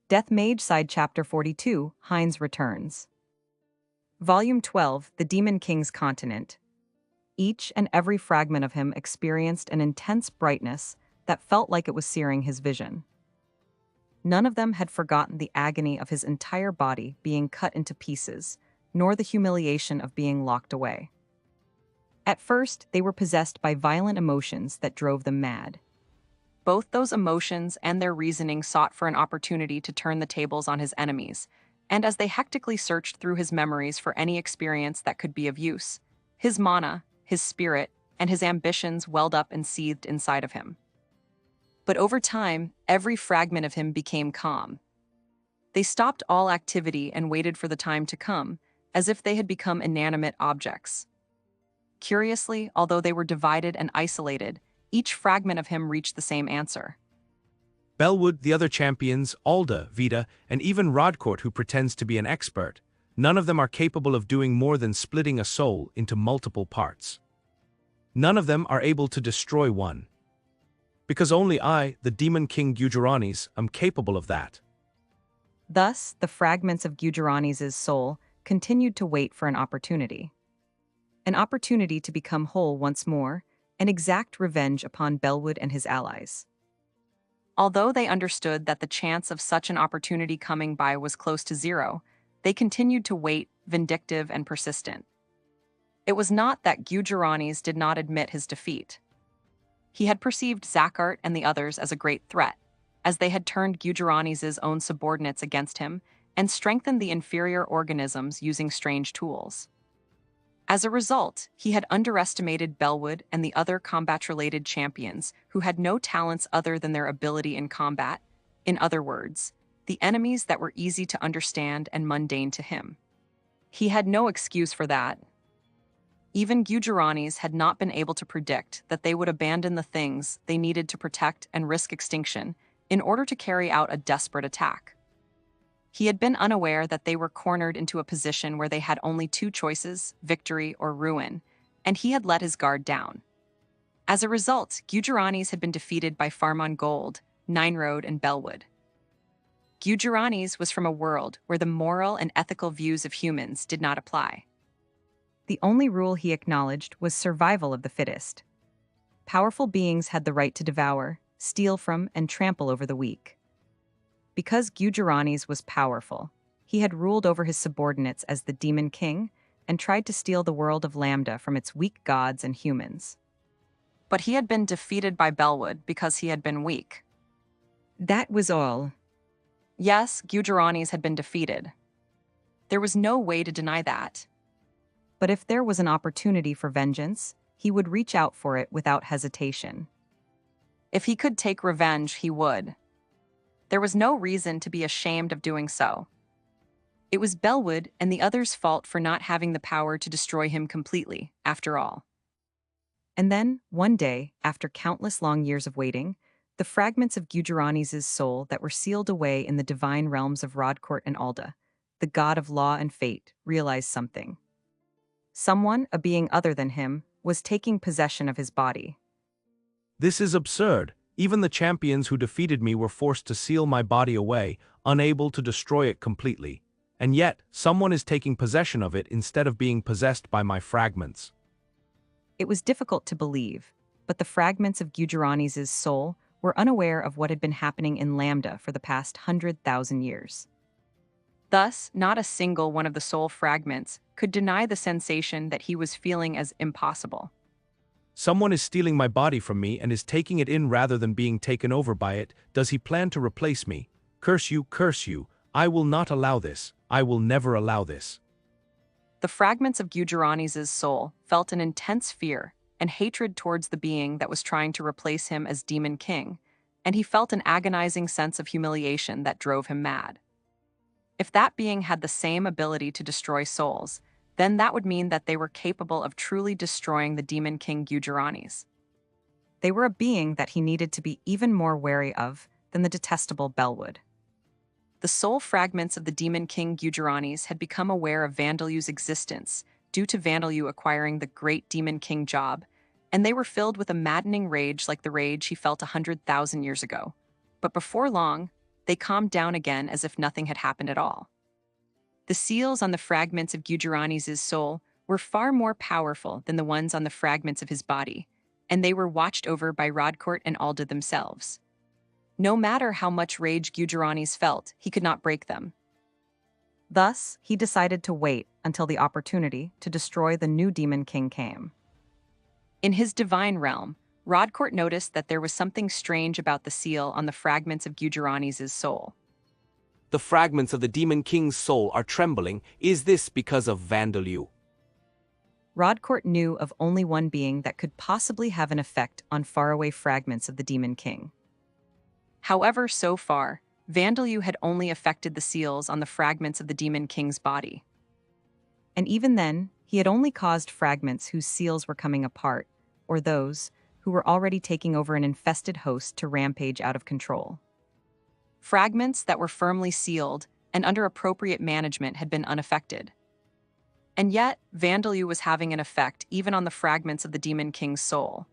Death Mage Side Chapter 42, Heinz Returns. Volume 12, The Demon King's Continent. Each and every fragment of him experienced an intense brightness that felt like it was searing his vision. None of them had forgotten the agony of his entire body being cut into pieces, nor the humiliation of being locked away. At first, they were possessed by violent emotions that drove them mad. Both those emotions and their reasoning sought for an opportunity to turn the tables on his enemies, and as they hectically searched through his memories for any experience that could be of use, his mana, his spirit, and his ambitions welled up and seethed inside of him. But over time, every fragment of him became calm. They stopped all activity and waited for the time to come, as if they had become inanimate objects. Curiously, although they were divided and isolated, each fragment of him reached the same answer. Bellwood, the other champions, Alda, Vida, and even Rodcourt, who pretends to be an expert, none of them are capable of doing more than splitting a soul into multiple parts. None of them are able to destroy one. Because only I, the Demon King Gyujiranis, am capable of that. Thus, the fragments of Gyujiranis' soul continued to wait for an opportunity. An opportunity to become whole once more and exact revenge upon Bellwood and his allies. Although they understood that the chance of such an opportunity coming by was close to zero, they continued to wait, vindictive and persistent. It was not that Gyujiranis did not admit his defeat. He had perceived Zakhart and the others as a great threat, as they had turned Gyujiranis' own subordinates against him and strengthened the inferior organisms using strange tools. As a result, he had underestimated Bellwood and the other combat-related champions who had no talents other than their ability in combat, in other words, the enemies that were easy to understand and mundane to him. He had no excuse for that. Even Gyujiranis had not been able to predict that they would abandon the things they needed to protect and risk extinction in order to carry out a desperate attack. He had been unaware that they were cornered into a position where they had only two choices, victory or ruin, and he had let his guard down. As a result, Gyujiranis had been defeated by Farman Gold, Nine Road, and Bellwood. Gyujiranis was from a world where the moral and ethical views of humans did not apply. The only rule he acknowledged was survival of the fittest. Powerful beings had the right to devour, steal from, and trample over the weak. Because Gyujiranis was powerful, he had ruled over his subordinates as the Demon King and tried to steal the world of Lambda from its weak gods and humans. But he had been defeated by Bellwood because he had been weak. That was all. Yes, Gyujiranis had been defeated. There was no way to deny that. But if there was an opportunity for vengeance, he would reach out for it without hesitation. If he could take revenge, he would. There was no reason to be ashamed of doing so. It was Bellwood and the others' fault for not having the power to destroy him completely, after all. And then, one day, after countless long years of waiting, the fragments of Gyujiranis' soul that were sealed away in the divine realms of Rodcourt and Alda, the god of law and fate, realized something. Someone, a being other than him, was taking possession of his body. This is absurd. Even the champions who defeated me were forced to seal my body away, unable to destroy it completely. And yet, someone is taking possession of it instead of being possessed by my fragments. It was difficult to believe, but the fragments of Gyujiranis' soul were unaware of what had been happening in Lambda for the past 100,000 years. Thus, not a single one of the soul fragments could deny the sensation that he was feeling as impossible. Someone is stealing my body from me and is taking it in rather than being taken over by it. Does he plan to replace me? Curse you, curse you. I will not allow this. I will never allow this. The fragments of Gyujiranis' soul felt an intense fear and hatred towards the being that was trying to replace him as Demon King, and he felt an agonizing sense of humiliation that drove him mad. If that being had the same ability to destroy souls, then that would mean that they were capable of truly destroying the Demon King Gyujiranis. They were a being that he needed to be even more wary of than the detestable Bellwood. the soul fragments of the Demon King Gujarani's had become aware of Vandalu's existence due to Vandalu acquiring the Great Demon King job, and they were filled with a maddening rage like the rage he felt 100,000 years ago. But before long, they calmed down again as if nothing had happened at all. The seals on the fragments of Gujarani's soul were far more powerful than the ones on the fragments of his body, and they were watched over by Rodcourt and Alda themselves. No matter how much rage Gujarani's felt, he could not break them. Thus, he decided to wait until the opportunity to destroy the new Demon King came. In his divine realm, Rodcourt noticed that there was something strange about the seal on the fragments of Gujarani's soul. The fragments of the Demon King's soul are trembling. Is this because of Vandalu? Rodcourt knew of only one being that could possibly have an effect on faraway fragments of the Demon King. However, so far, Vandalu had only affected the seals on the fragments of the Demon King's body. And even then, he had only caused fragments whose seals were coming apart, or those who were already taking over an infested host to rampage out of control. Fragments that were firmly sealed and under appropriate management had been unaffected. And yet, Vandalu was having an effect even on the fragments of the Demon King's soul.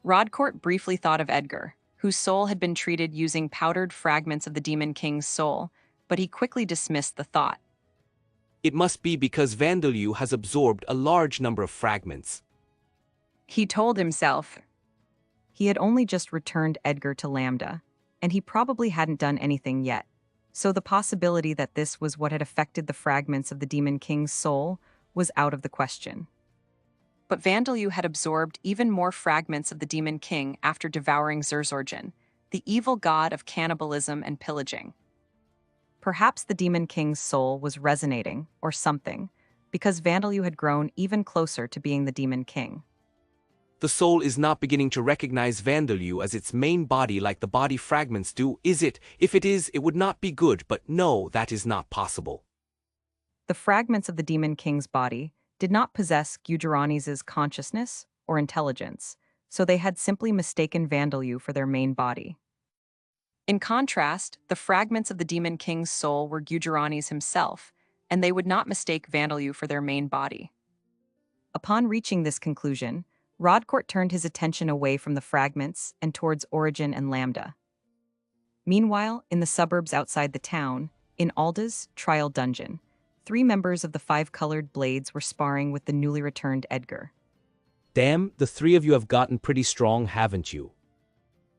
Rodcourt briefly thought of Edgar, whose soul had been treated using powdered fragments of the Demon King's soul, but he quickly dismissed the thought. It must be because Vandalu has absorbed a large number of fragments. He told himself. He had only just returned Edgar to Lambda, and he probably hadn't done anything yet, so the possibility that this was what had affected the fragments of the Demon King's soul was out of the question. But Vandalu had absorbed even more fragments of the Demon King after devouring Zerzorgen, the evil god of cannibalism and pillaging. Perhaps the Demon King's soul was resonating, or something, because Vandalu had grown even closer to being the Demon King. The soul is not beginning to recognize Vandalu as its main body like the body fragments do, is it? If it is, it would not be good, but no, that is not possible. The fragments of the Demon King's body did not possess Gujarani's consciousness or intelligence, so they had simply mistaken Vandalu for their main body. In contrast, the fragments of the Demon King's soul were Gujarani's himself, and they would not mistake Vandalu for their main body. Upon reaching this conclusion, Rodcourt turned his attention away from the fragments and towards Origin and Lambda. Meanwhile, in the suburbs outside the town, in Alda's trial dungeon, 3 members of the 5 Colored Blades were sparring with the newly returned Edgar. Damn, the 3 of you have gotten pretty strong, haven't you?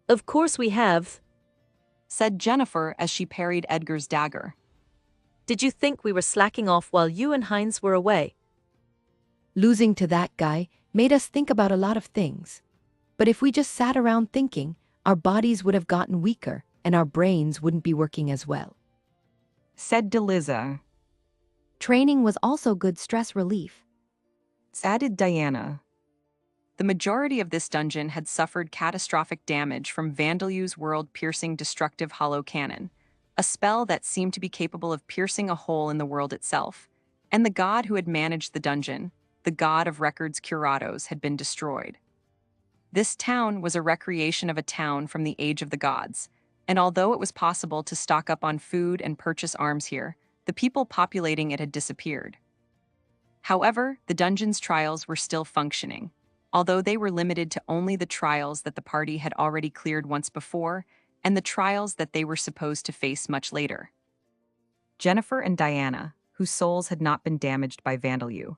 Of course we have, said Jennifer as she parried Edgar's dagger. Did you think we were slacking off while you and Heinz were away? Losing to that guy made us think about a lot of things. But if we just sat around thinking, our bodies would have gotten weaker and our brains wouldn't be working as well, said Deliza. Training was also good stress relief, added Diana. The majority of this dungeon had suffered catastrophic damage from Vandalu's world-piercing destructive hollow cannon, a spell that seemed to be capable of piercing a hole in the world itself, and the god who had managed the dungeon, the god of records Curatos, had been destroyed. This town was a recreation of a town from the Age of the Gods, and although it was possible to stock up on food and purchase arms here, the people populating it had disappeared. However, the dungeon's trials were still functioning, although they were limited to only the trials that the party had already cleared once before and the trials that they were supposed to face much later. Jennifer and Diana, whose souls had not been damaged by Vandalu,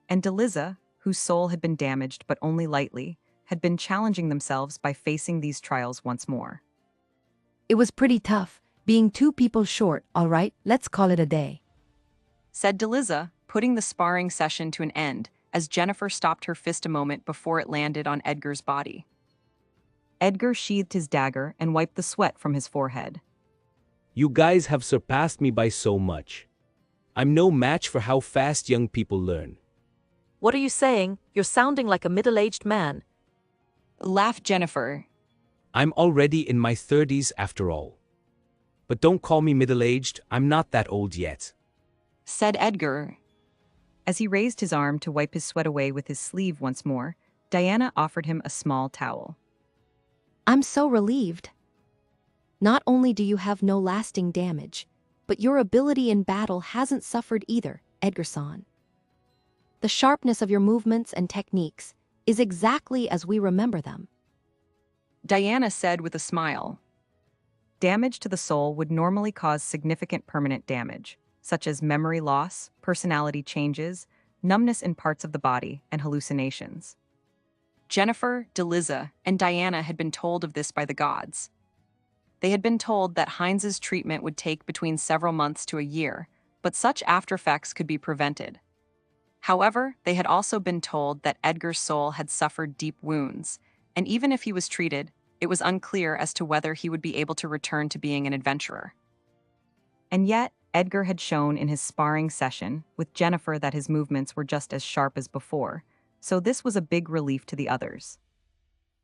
and Deliza, whose soul had been damaged but only lightly, had been challenging themselves by facing these trials once more. It was pretty tough, being 2 people short. All right, let's call it a day, said Deliza, putting the sparring session to an end as Jennifer stopped her fist a moment before it landed on Edgar's body. Edgar sheathed his dagger and wiped the sweat from his forehead. You guys have surpassed me by so much. I'm no match for how fast young people learn. What are you saying? You're sounding like a middle-aged man, laughed Jennifer. I'm already in my 30s after all. But don't call me middle-aged, I'm not that old yet, said Edgar. As he raised his arm to wipe his sweat away with his sleeve once more, Diana offered him a small towel. I'm so relieved. Not only do you have no lasting damage, but your ability in battle hasn't suffered either, Edgar-san. The sharpness of your movements and techniques is exactly as we remember them. Diana said with a smile. Damage to the soul would normally cause significant permanent damage, such as memory loss, personality changes, numbness in parts of the body, and hallucinations. Jennifer, Deliza, and Diana had been told of this by the gods. They had been told that Heinz's treatment would take between several months to a year, but such aftereffects could be prevented. However, they had also been told that Edgar's soul had suffered deep wounds, and even if he was treated, it was unclear as to whether he would be able to return to being an adventurer. And yet, Edgar had shown in his sparring session with Jennifer that his movements were just as sharp as before, so this was a big relief to the others.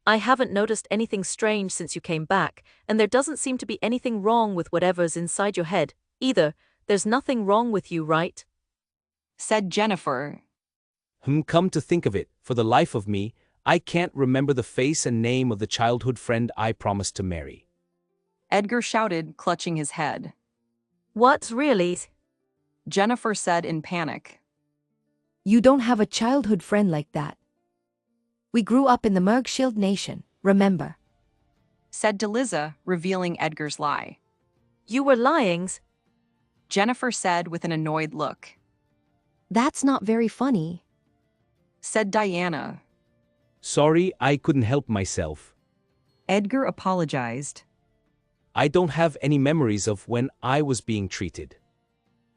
I haven't noticed anything strange since you came back, and there doesn't seem to be anything wrong with whatever's inside your head, either. There's nothing wrong with you, right? Said Jennifer. Come to think of it, for the life of me, I can't remember the face and name of the childhood friend I promised to marry. Edgar shouted, clutching his head. What, really? Jennifer said in panic. You don't have a childhood friend like that. We grew up in the Mergshield Nation, remember? Said Deliza, revealing Edgar's lie. You were lying. Jennifer said with an annoyed look. That's not very funny. Said Diana. Sorry, I couldn't help myself. Edgar apologized. I don't have any memories of when I was being treated.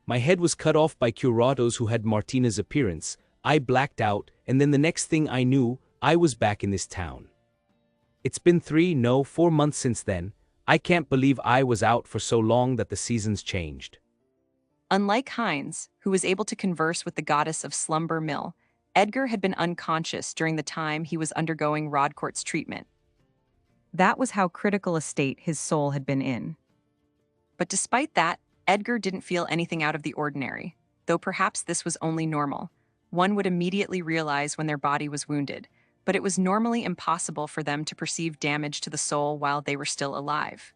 My head was cut off by curatos who had Martina's appearance. I blacked out, and then the next thing I knew, I was back in this town. It's been 4 months since then. I can't believe I was out for so long that the seasons changed. Unlike Heinz, who was able to converse with the goddess of slumber Mill, Edgar had been unconscious during the time he was undergoing Rodcourt's treatment. That was how critical a state his soul had been in. But despite that, Edgar didn't feel anything out of the ordinary, though perhaps this was only normal. One would immediately realize when their body was wounded, but it was normally impossible for them to perceive damage to the soul while they were still alive.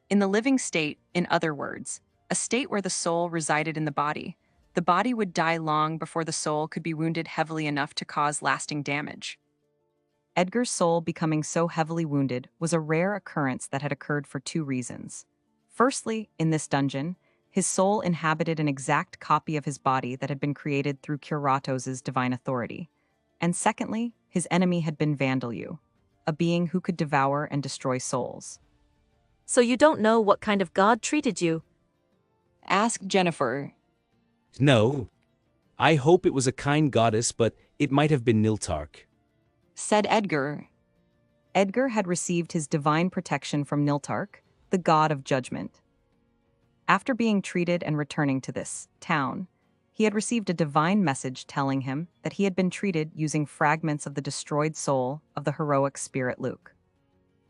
In the living state, in other words, a state where the soul resided in the body would die long before the soul could be wounded heavily enough to cause lasting damage. Edgar's soul becoming so heavily wounded was a rare occurrence that had occurred for 2 reasons. Firstly, in this dungeon, his soul inhabited an exact copy of his body that had been created through Curatos' divine authority. And secondly, his enemy had been Vandalyu, a being who could devour and destroy souls. So you don't know what kind of god treated you? Asked Jennifer. No. I hope it was a kind goddess, but it might have been Niltark. Said Edgar. Edgar had received his divine protection from Niltark, the god of judgment. After being treated and returning to this town, he had received a divine message telling him that he had been treated using fragments of the destroyed soul of the heroic spirit Luke.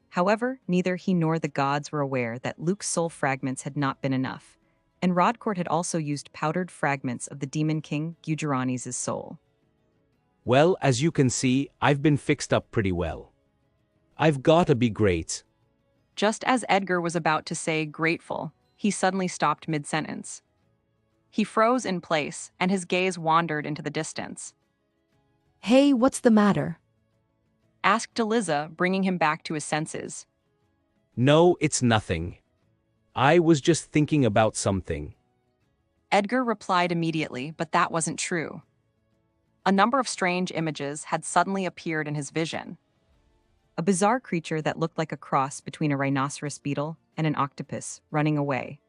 However, neither he nor the gods were aware that Luke's soul fragments had not been enough, and Rodcourt had also used powdered fragments of the demon king Gujarani's soul. Well, as you can see, I've been fixed up pretty well. I've gotta be great. Just as Edgar was about to say grateful, he suddenly stopped mid-sentence. He froze in place, and his gaze wandered into the distance. Hey, what's the matter? Asked Deliza, bringing him back to his senses. No, it's nothing. I was just thinking about something. Edgar replied immediately, but that wasn't true. A number of strange images had suddenly appeared in his vision. A bizarre creature that looked like a cross between a rhinoceros beetle and an octopus running away.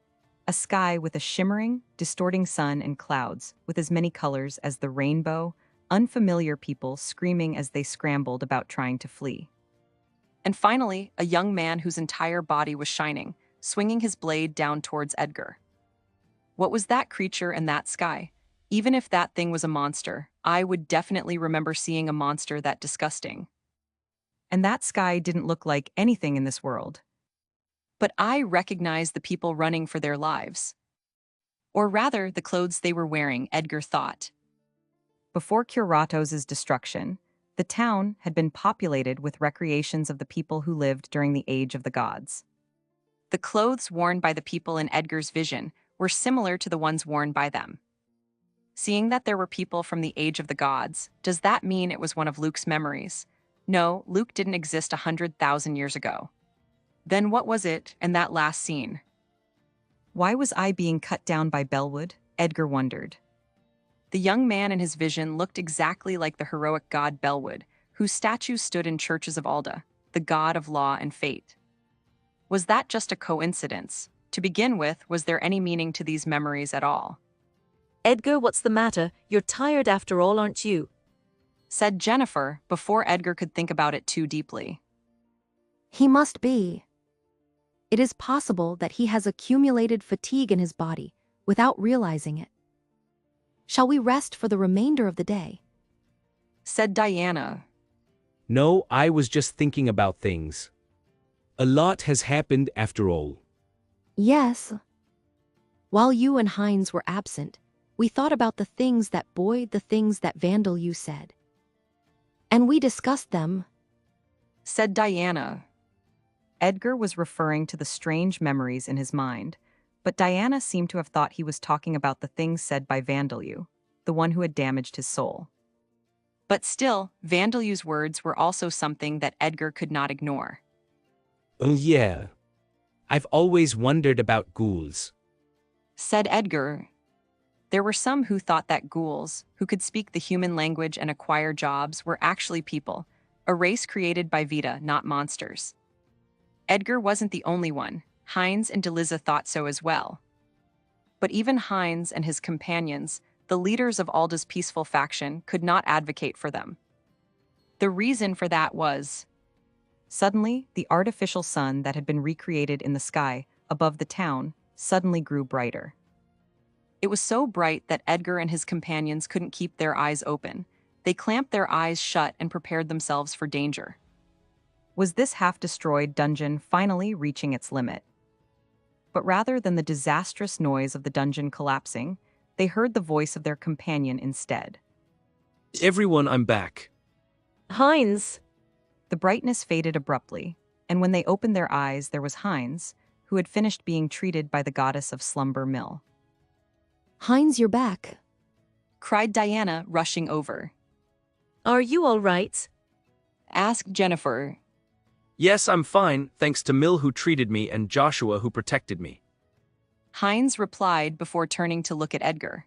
A sky with a shimmering, distorting sun and clouds with as many colors as the rainbow, unfamiliar people screaming as they scrambled about trying to flee. And finally, a young man whose entire body was shining, swinging his blade down towards Edgar. What was that creature and that sky? Even if that thing was a monster, I would definitely remember seeing a monster that disgusting. And that sky didn't look like anything in this world. But I recognized the people running for their lives. Or rather, the clothes they were wearing, Edgar thought. Before Curatos' destruction, the town had been populated with recreations of the people who lived during the Age of the Gods. The clothes worn by the people in Edgar's vision were similar to the ones worn by them. Seeing that there were people from the age of the gods, does that mean it was one of Luke's memories? No, Luke didn't exist 100,000 years ago. Then what was it in that last scene? Why was I being cut down by Bellwood? Edgar wondered. The young man in his vision looked exactly like the heroic god Bellwood, whose statues stood in churches of Alda, the god of law and fate. Was that just a coincidence? To begin with, was there any meaning to these memories at all? Edgar, what's the matter? You're tired after all, aren't you? Said Jennifer before Edgar could think about it too deeply. He must be. It is possible that he has accumulated fatigue in his body without realizing it. Shall we rest for the remainder of the day? Said Diana. No, I was just thinking about things. A lot has happened after all. Yes. While you and Heinz were absent, we thought about the things that Vandal you said. And we discussed them. Said Diana. Edgar was referring to the strange memories in his mind, but Diana seemed to have thought he was talking about the things said by Vandalyu, the one who had damaged his soul. But still, Vandalyu's words were also something that Edgar could not ignore. Oh yeah. I've always wondered about ghouls. Said Edgar. There were some who thought that ghouls, who could speak the human language and acquire jobs, were actually people, a race created by Vita, not monsters. Edgar wasn't the only one. Heinz and Deliza thought so as well. But even Heinz and his companions, the leaders of Alda's peaceful faction, could not advocate for them. The reason for that was... Suddenly, the artificial sun that had been recreated in the sky above the town suddenly grew brighter. It was so bright that Edgar and his companions couldn't keep their eyes open. They clamped their eyes shut and prepared themselves for danger. Was this half-destroyed dungeon finally reaching its limit? But rather than the disastrous noise of the dungeon collapsing, they heard the voice of their companion instead. Everyone, I'm back. Heinz! The brightness faded abruptly, and when they opened their eyes, there was Heinz, who had finished being treated by the goddess of Slumber Mill. Heinz, you're back. Cried Diana, rushing over. Are you all right? Asked Jennifer. Yes, I'm fine, thanks to Mill who treated me and Joshua who protected me. Heinz replied before turning to look at Edgar.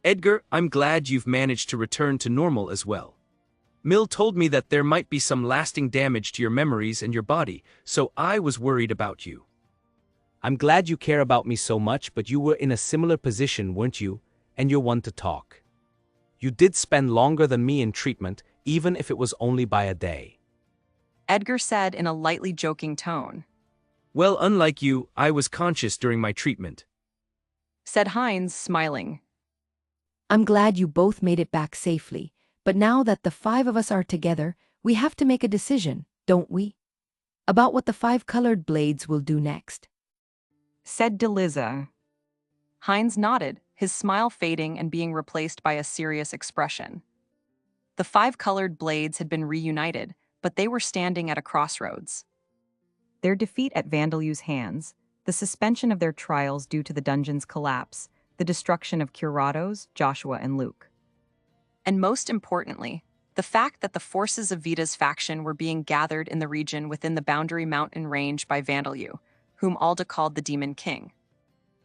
Edgar, I'm glad you've managed to return to normal as well. Mill told me that there might be some lasting damage to your memories and your body, so I was worried about you. I'm glad you care about me so much, but you were in a similar position, weren't you? And you're one to talk. You did spend longer than me in treatment, even if it was only by a day. Edgar said in a lightly joking tone. Well, unlike you, I was conscious during my treatment. Said Heinz, smiling. I'm glad you both made it back safely, but now that the 5 of us are together, we have to make a decision, don't we? About what the 5 colored blades will do next. Said Deliza. Heinz nodded, his smile fading and being replaced by a serious expression. The 5 colored blades had been reunited, but they were standing at a crossroads. Their defeat at Vandalyu's hands, the suspension of their trials due to the dungeon's collapse, the destruction of Curatos, Joshua, and Luke. And most importantly, the fact that the forces of Vita's faction were being gathered in the region within the Boundary Mountain range by Vandalyu, whom Alda called the Demon King.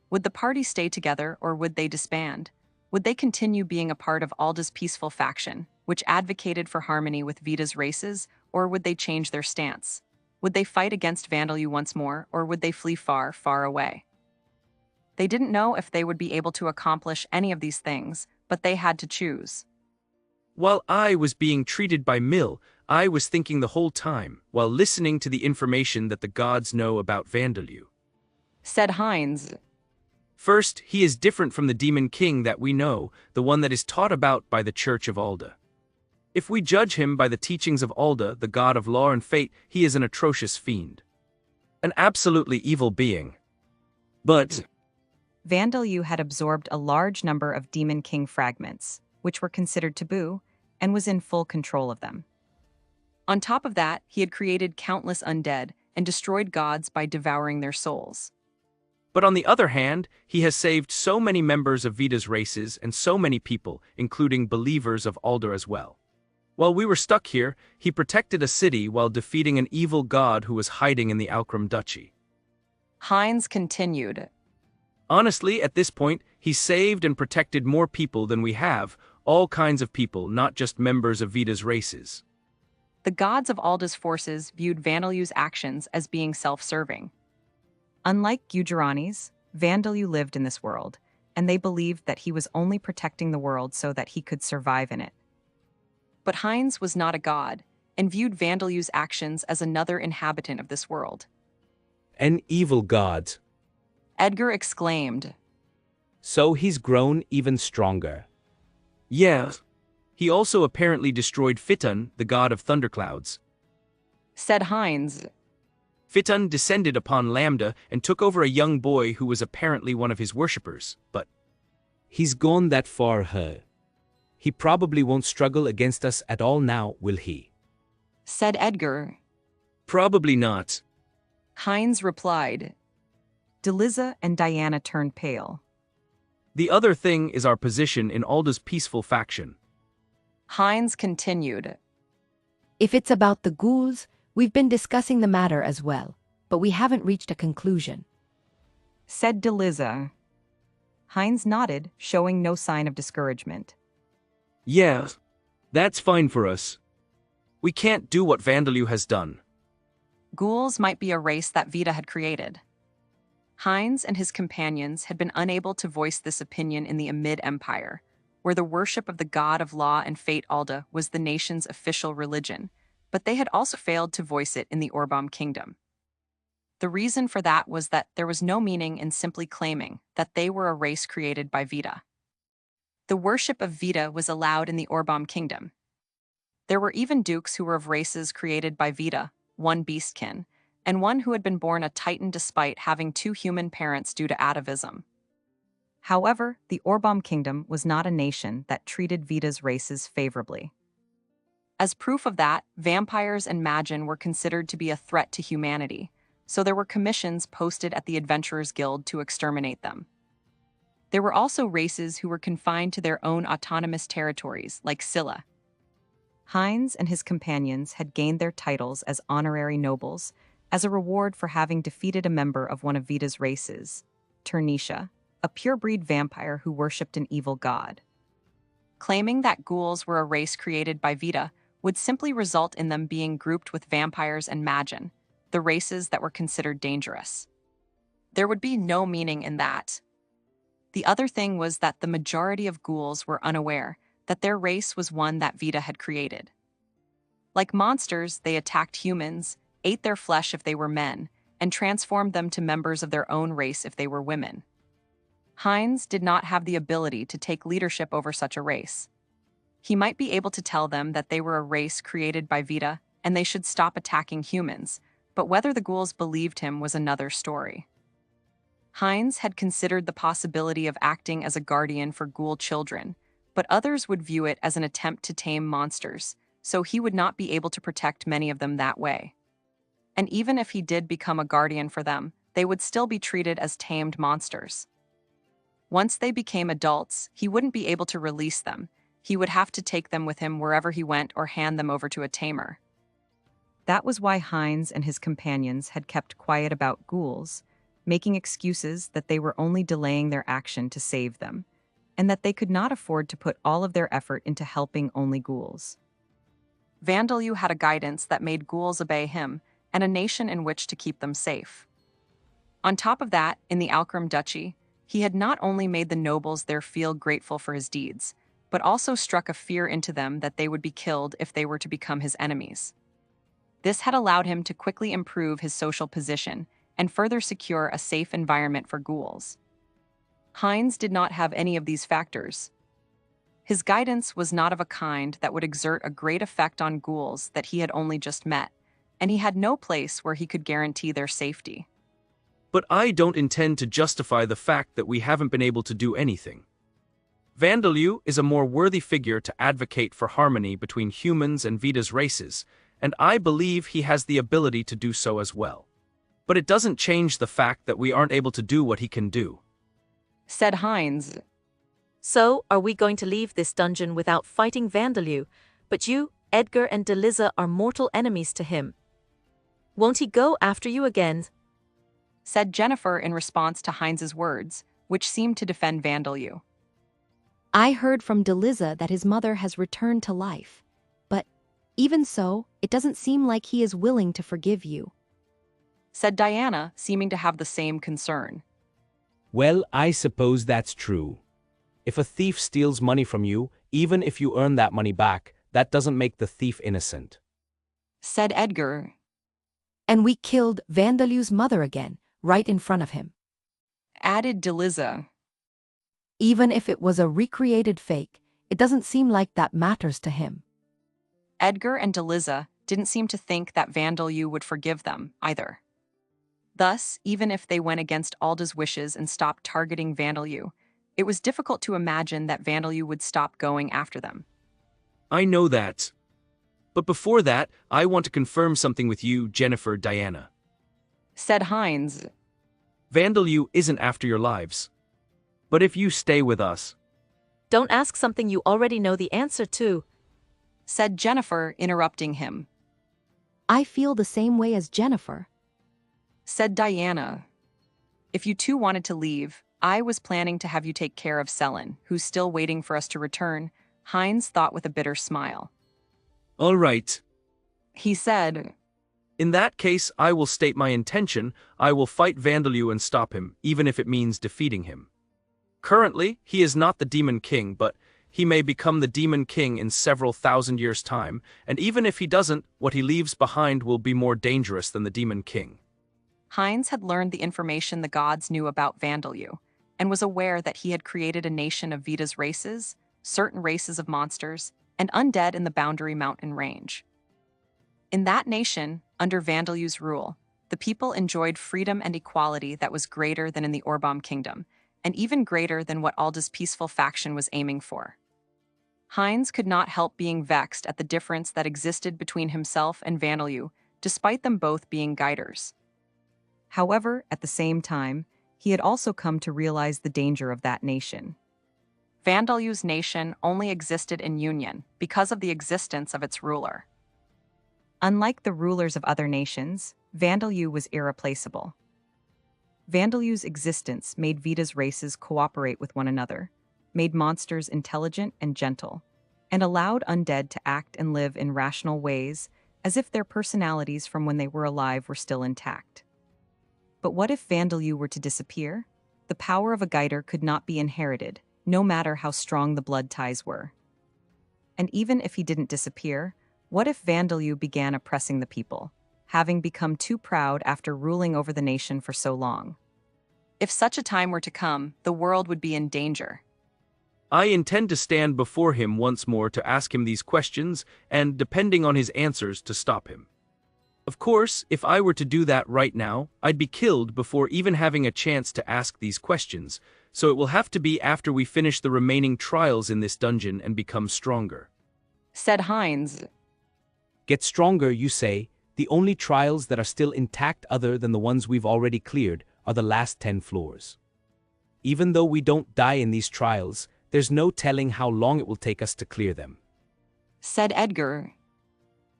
Would the party stay together or would they disband? Would they continue being a part of Alda's peaceful faction, which advocated for harmony with Vita's races, or would they change their stance? Would they fight against Vandalyu once more, or would they flee far, far away? They didn't know if they would be able to accomplish any of these things, but they had to choose. While I was being treated by Mill, I was thinking the whole time, while listening to the information that the gods know about Vandalyu. Said Heinz. First, he is different from the Demon King that we know, the one that is taught about by the Church of Alda. If we judge him by the teachings of Alda, the god of law and fate, he is an atrocious fiend. An absolutely evil being. But Vandalyu had absorbed a large number of Demon King fragments, which were considered taboo, and was in full control of them. On top of that, he had created countless undead, and destroyed gods by devouring their souls. But on the other hand, he has saved so many members of Vida's races and so many people, including believers of Alder as well. While we were stuck here, he protected a city while defeating an evil god who was hiding in the Alcram Duchy. Heinz continued. Honestly, at this point, he saved and protected more people than we have, all kinds of people, not just members of Vida's races. The gods of Alda's forces viewed Vandalu's actions as being self-serving. Unlike Gujarani's, Vandalu lived in this world, and they believed that he was only protecting the world so that he could survive in it. But Heinz was not a god, and viewed Vandalu's actions as another inhabitant of this world. An evil god. Edgar exclaimed. So he's grown even stronger. Yeah. He also apparently destroyed Fitun, the god of thunderclouds. Said Heinz. Fitun descended upon Lambda and took over a young boy who was apparently one of his worshippers, but he's gone that far, huh? He probably won't struggle against us at all now, will he? Said Edgar. Probably not. Heinz replied. Deliza and Diana turned pale. The other thing is our position in Alda's peaceful faction. Heinz continued. If it's about the ghouls, we've been discussing the matter as well, but we haven't reached a conclusion. Said Deliza. Heinz nodded, showing no sign of discouragement. Yeah, that's fine for us. We can't do what Vandalu has done. Ghouls might be a race that Vida had created. Heinz and his companions had been unable to voice this opinion in the Amid Empire, where the worship of the god of law and fate Alda was the nation's official religion, but they had also failed to voice it in the Orbam Kingdom. The reason for that was that there was no meaning in simply claiming that they were a race created by Vida. The worship of Vida was allowed in the Orbam Kingdom. There were even dukes who were of races created by Vida, one beastkin, and one who had been born a titan despite having 2 human parents due to atavism. However, the Orbam Kingdom was not a nation that treated Vida's races favorably. As proof of that, vampires and magin were considered to be a threat to humanity, so there were commissions posted at the Adventurers Guild to exterminate them. There were also races who were confined to their own autonomous territories, like Scylla. Heinz and his companions had gained their titles as honorary nobles as a reward for having defeated a member of one of Vida's races, Ternisha, a pure-breed vampire who worshipped an evil god. Claiming that ghouls were a race created by Vida would simply result in them being grouped with vampires and magin, the races that were considered dangerous. There would be no meaning in that. The other thing was that the majority of ghouls were unaware that their race was one that Vida had created. Like monsters, they attacked humans, ate their flesh if they were men, and transformed them to members of their own race if they were women. Heinz did not have the ability to take leadership over such a race. He might be able to tell them that they were a race created by Vida and they should stop attacking humans, but whether the ghouls believed him was another story. Heinz had considered the possibility of acting as a guardian for ghoul children, but others would view it as an attempt to tame monsters, so he would not be able to protect many of them that way. And even if he did become a guardian for them, they would still be treated as tamed monsters. Once they became adults, he wouldn't be able to release them. He would have to take them with him wherever he went or hand them over to a tamer. That was why Heinz and his companions had kept quiet about ghouls, making excuses that they were only delaying their action to save them, and that they could not afford to put all of their effort into helping only ghouls. Vandalu had a guidance that made ghouls obey him, and a nation in which to keep them safe. On top of that, in the Alcram Duchy, he had not only made the nobles there feel grateful for his deeds, but also struck a fear into them that they would be killed if they were to become his enemies. This had allowed him to quickly improve his social position and further secure a safe environment for ghouls. Heinz did not have any of these factors. His guidance was not of a kind that would exert a great effect on ghouls that he had only just met, and he had no place where he could guarantee their safety. But I don't intend to justify the fact that we haven't been able to do anything. Vandalu is a more worthy figure to advocate for harmony between humans and Vida's races, and I believe he has the ability to do so as well. But it doesn't change the fact that we aren't able to do what he can do, said Heinz. So, are we going to leave this dungeon without fighting Vandelue? But you, Edgar and Deliza are mortal enemies to him. Won't he go after you again? Said Jennifer in response to Heinz's words, which seemed to defend Vandelue. I heard from Deliza that his mother has returned to life. But even so, it doesn't seem like he is willing to forgive you, said Diana, seeming to have the same concern. Well, I suppose that's true. If a thief steals money from you, even if you earn that money back, that doesn't make the thief innocent, said Edgar. And we killed Vandelue's mother again, right in front of him, added Deliza. Even if it was a recreated fake, it doesn't seem like that matters to him. Edgar and Deliza didn't seem to think that Vandelue would forgive them, either. Thus, even if they went against Alda's wishes and stopped targeting Vandelue, it was difficult to imagine that Vandelue would stop going after them. I know that. But before that, I want to confirm something with you, Jennifer, Diana, said Heinz. Vandelue isn't after your lives. But if you stay with us... Don't ask something you already know the answer to, said Jennifer, interrupting him. I feel the same way as Jennifer, said Diana. If you two wanted to leave, I was planning to have you take care of Selin, who's still waiting for us to return, Heinz thought with a bitter smile. All right, he said. In that case, I will state my intention. I will fight Vandelue and stop him, even if it means defeating him. Currently, he is not the Demon King, but he may become the Demon King in several thousand years' time, and even if he doesn't, what he leaves behind will be more dangerous than the Demon King. Heinz had learned the information the gods knew about Vandelue, and was aware that he had created a nation of Vita's races, certain races of monsters, and undead in the Boundary Mountain range. In that nation, under Vandelue's rule, the people enjoyed freedom and equality that was greater than in the Orbom Kingdom, and even greater than what Alda's peaceful faction was aiming for. Heinz could not help being vexed at the difference that existed between himself and Vandelue, despite them both being guiders. However, at the same time, he had also come to realize the danger of that nation. Vandelue's nation only existed in union because of the existence of its ruler. Unlike the rulers of other nations, Vandelue was irreplaceable. Vandelue's existence made Vita's races cooperate with one another, made monsters intelligent and gentle, and allowed undead to act and live in rational ways as if their personalities from when they were alive were still intact. But what if Vandelue were to disappear? The power of a guider could not be inherited, no matter how strong the blood ties were. And even if he didn't disappear, what if Vandelue began oppressing the people, having become too proud after ruling over the nation for so long? If such a time were to come, the world would be in danger. I intend to stand before him once more to ask him these questions, and, depending on his answers, to stop him. Of course, if I were to do that right now, I'd be killed before even having a chance to ask these questions, so it will have to be after we finish the remaining trials in this dungeon and become stronger, said Heinz. Get stronger, you say? The only trials that are still intact other than the ones we've already cleared are the last 10 floors. Even though we don't die in these trials, there's no telling how long it will take us to clear them, said Edgar.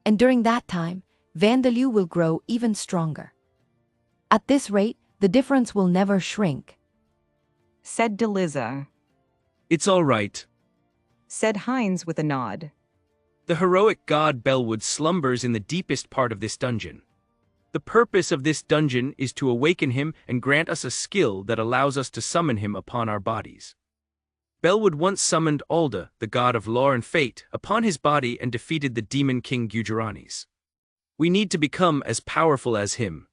And during that time, Vandelue will grow even stronger. At this rate, the difference will never shrink, said Deliza. It's all right, said Heinz with a nod. The heroic god Belwood slumbers in the deepest part of this dungeon. The purpose of this dungeon is to awaken him and grant us a skill that allows us to summon him upon our bodies. Belwood once summoned Alda, the god of law and fate, upon his body and defeated the demon king Gujarani's. We need to become as powerful as him.